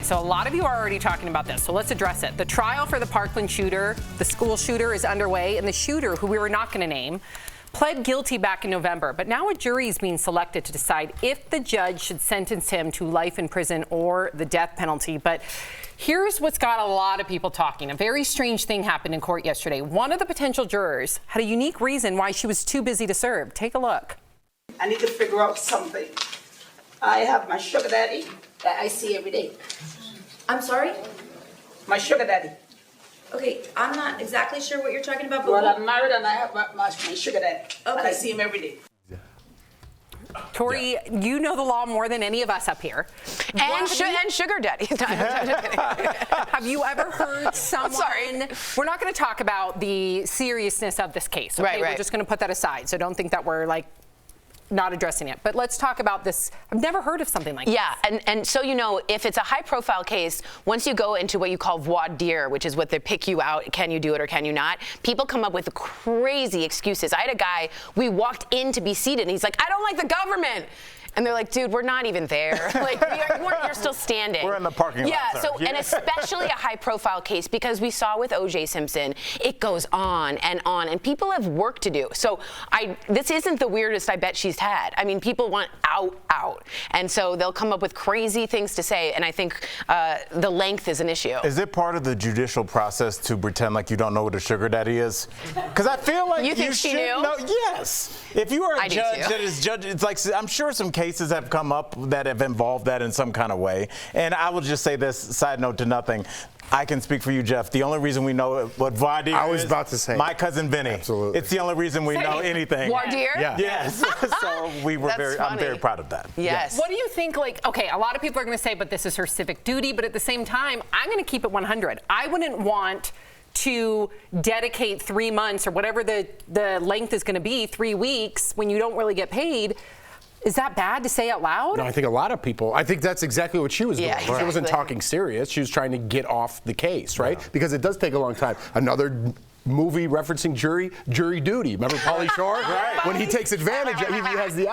so a lot of you are already talking about this, so let's address it. The trial for the Parkland shooter, the school shooter, is underway, and the shooter, who we were not going to name, pled guilty back in November, but now a jury is being selected to decide if the judge should sentence him to life in prison or the death penalty. But here's what's got a lot of people talking. A very strange thing happened in court yesterday. One of the potential jurors had a unique reason why she was too busy to serve. Take a look. I need to figure out something. I have my sugar daddy that I see every day. I'm sorry? My sugar daddy. Okay, I'm not exactly sure what you're talking about, but Well, I'm married and I have my sugar daddy. And I see him every day. Tori, you know the law more than any of us up here. And sugar daddy. Have you ever heard someone... Sorry. We're not going to talk about the seriousness of this case, okay? Right. We're just going to put that aside, so don't think that we're, like, not addressing it. But let's talk about this. I've never heard of something like this. Yeah, and so you know, if it's a high-profile case, once you go into what you call voir dire, which is what they pick you out, can you do it or can you not, people come up with crazy excuses. I had a guy, we walked in to be seated, and he's like, I don't like the government. And they're like, dude, we're not even there. Like, you're still standing. We're in the parking lot. Yeah, so, and especially a high-profile case, because we saw with O.J. Simpson, it goes on, and people have work to do. So this isn't the weirdest I bet she's had. I mean, people want out. And so they'll come up with crazy things to say, and I think the length is an issue. Is it part of the judicial process to pretend like you don't know what a sugar daddy is? Because I feel like you think she should knew? know. Yes. If you are a judge that is judge, it's like, I'm sure some cases have come up that have involved that in some kind of way. And I will just say this, side note to nothing. I can speak for you, Jeff. The only reason we know what voir dire is, I was about to say, my cousin Vinny. Absolutely. It's the only reason we know anything. Voir dire? Yeah. Yes. So we were I'm very proud of that. Yes. What do you think, like, okay, a lot of people are going to say, but this is her civic duty, but at the same time, I'm going to keep it 100. I wouldn't want to dedicate 3 months or whatever the length is going to be, 3 weeks, when you don't really get paid. Is that bad to say out loud? No, I think a lot of people, I think that's exactly what she was doing. Exactly. She wasn't talking serious. She was trying to get off the case, right? Yeah. Because it does take a long time. Another movie referencing jury duty. Remember Pauly Shore? Right. When he takes advantage, he has the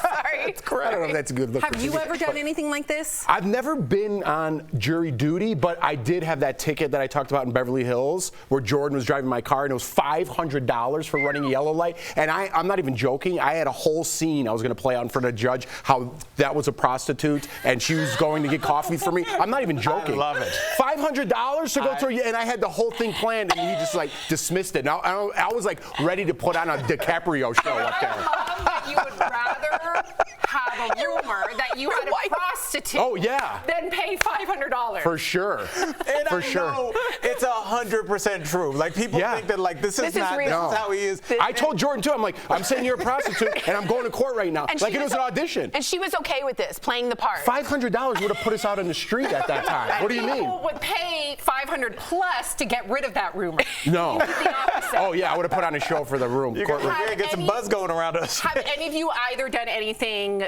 Sorry. It's correct. I don't know if that's a good look. Have you ever done anything like this? I've never been on jury duty, but I did have that ticket that I talked about in Beverly Hills where Jordan was driving my car and it was $500 for running a yellow light. And I'm not even joking. I had a whole scene I was going to play out in front of the judge how that was a prostitute and she was going to get coffee for me. I'm not even joking. I love it. $500 to go through, and I had the whole thing planned and he just like dismissed it. Now I was like ready to put on a DiCaprio show up there. You would rather have a rumor that you had a prostitute than pay $500. For sure. And For sure. know it's 100% true. Like people think that like this is not real. this is how he is. I told Jordan too, I'm like, I'm saying you're a prostitute and I'm going to court right now. And like it was an audition. And she was okay with this, playing the part. $500 would have put us out on the street at that time. What do you mean? People would pay $500 plus to get rid of that rumor. No. You did the opposite. Oh yeah, I would have put on a show for the room. You're gonna get some buzz going around us. Have any of you either done anything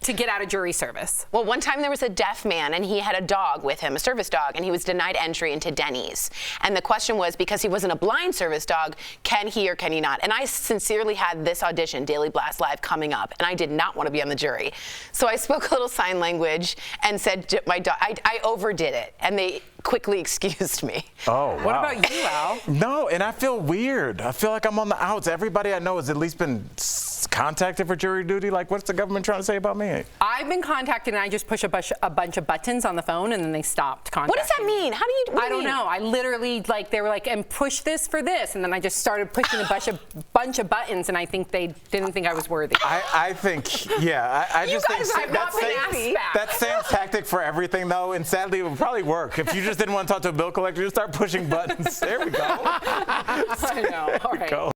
to get out of jury service? Well, one time there was a deaf man and he had a dog with him, a service dog, and he was denied entry into Denny's. And the question was, because he wasn't a blind service dog, can he or can he not? And I sincerely had this audition, Daily Blast Live, coming up, and I did not want to be on the jury. So I spoke a little sign language and said, my dog, I overdid it, and they quickly excused me. Oh, wow. What about you, Al? No, and I feel weird. I feel like I'm on the outs. Everybody I know has at least been contacted for jury duty. Like, what's the government trying to say about me? I've been contacted and I just push a bunch of buttons on the phone and then they stopped contacting. What does that mean? How do you? I don't know. I literally, like, they were like, and push this for this, and then I just started pushing a bunch of buttons, and I think they didn't think I was worthy. I think, yeah, I just think I've not been asked back. that's Sam's tactic for everything, though, and sadly, it would probably work. If you just didn't want to talk to a bill collector, just start pushing buttons. There we go. I know. All right. Go.